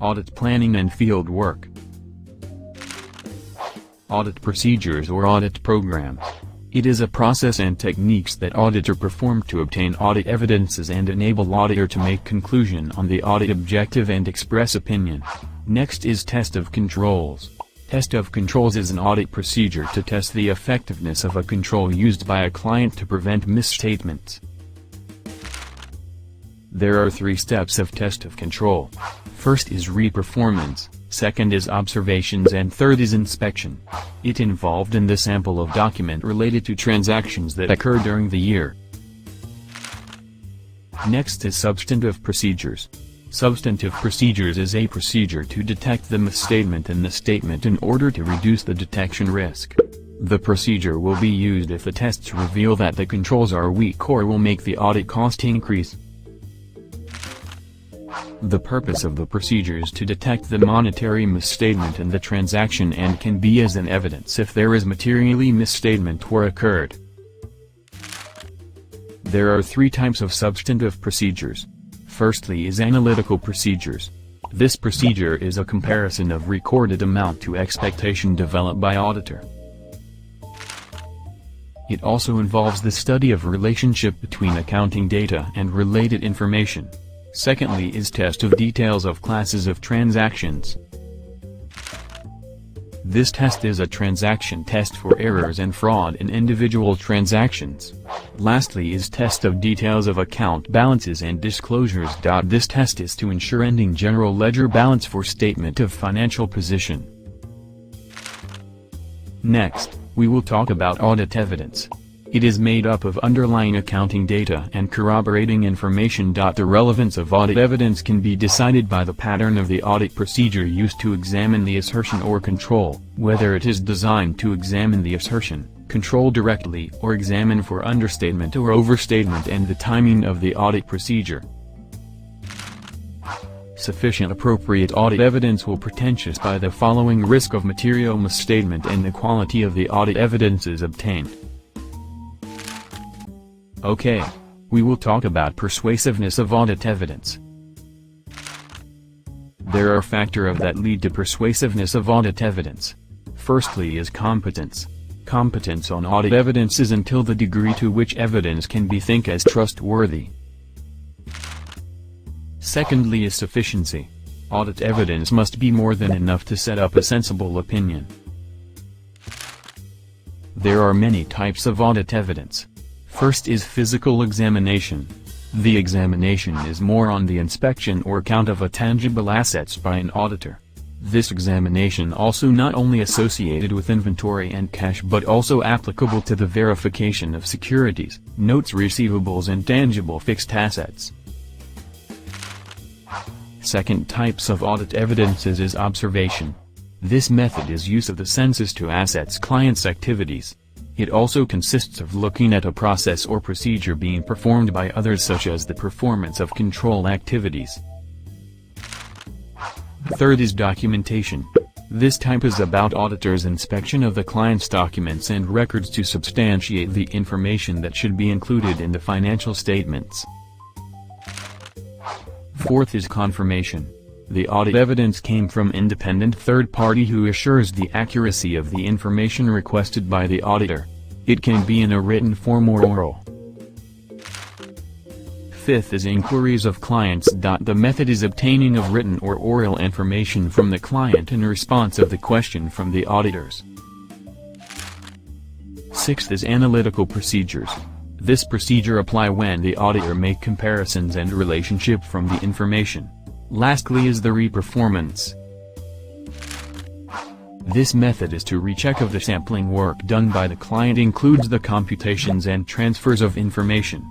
Audit planning and field work. Audit procedures or audit programs. It is a process and techniques that auditor perform to obtain audit evidences and enable auditor to make conclusion on the audit objective and express opinion. Next is test of controls. Test of controls is an audit procedure to test the effectiveness of a control used by a client to prevent misstatements. There are 3 steps of test of control. First is re-perfomance, second is observations, and third is inspection. It involved in the sample of document related to transactions that occur during the year. Next is substantive procedures. Substantive procedures is a procedure to detect the misstatement in the statement in order to reduce the detection risk. The procedure will be used if the tests reveal that the controls are weak or will make the audit cost increase. The purpose of the procedure is to detect the monetary misstatement in the transaction and can be as an evidence if there is materially misstatement or occurred. There are 3 types of substantive procedures. Firstly is analytical procedures. This procedure is a comparison of recorded amount to expectation developed by auditor. It also involves the study of relationship between accounting data and related information. Secondly is test of details of classes of transactions. This test is a transaction test for errors and fraud in individual transactions. Lastly is test of details of account balances and disclosures. This test is to ensure ending general ledger balance for statement of financial position. Next, we will talk about audit evidence. It is made up of underlying accounting data and corroborating information. The relevance of audit evidence can be decided by the pattern of the audit procedure used to examine the assertion or control, whether it is designed to examine the assertion, control directly, or examine for understatement or overstatement, and the timing of the audit procedure. Sufficient appropriate audit evidence will pretentious by the following risk of material misstatement and the quality of the audit evidences obtained. Okay. We will talk about persuasiveness of audit evidence. There are factors that lead to persuasiveness of audit evidence. Firstly is competence. Competence on audit evidence is until the degree to which evidence can be think as trustworthy. Secondly is sufficiency. Audit evidence must be more than enough to set up a sensible opinion. There are many types of audit evidence. First is physical examination. The examination is more on the inspection or count of a tangible assets by an auditor. This examination also not only associated with inventory and cash but also applicable to the verification of securities, notes receivables and tangible fixed assets. Second types of audit evidences is observation. This method is use of the senses to assess clients' activities. It also consists of looking at a process or procedure being performed by others, such as the performance of control activities. Third is documentation. This type is about auditors' inspection of the client's documents and records to substantiate the information that should be included in the financial statements. Fourth is confirmation. The audit evidence came from independent third party who assures the accuracy of the information requested by the auditor. It can be in a written form or oral. Fifth is inquiries of clients. The method is obtaining of written or oral information from the client in response of the question from the auditors. Sixth is analytical procedures. This procedure apply when the auditor make comparisons and relationship from the information. Lastly is the re-perfomance. This method is to recheck of the sampling work done by the client, includes the computations and transfers of information.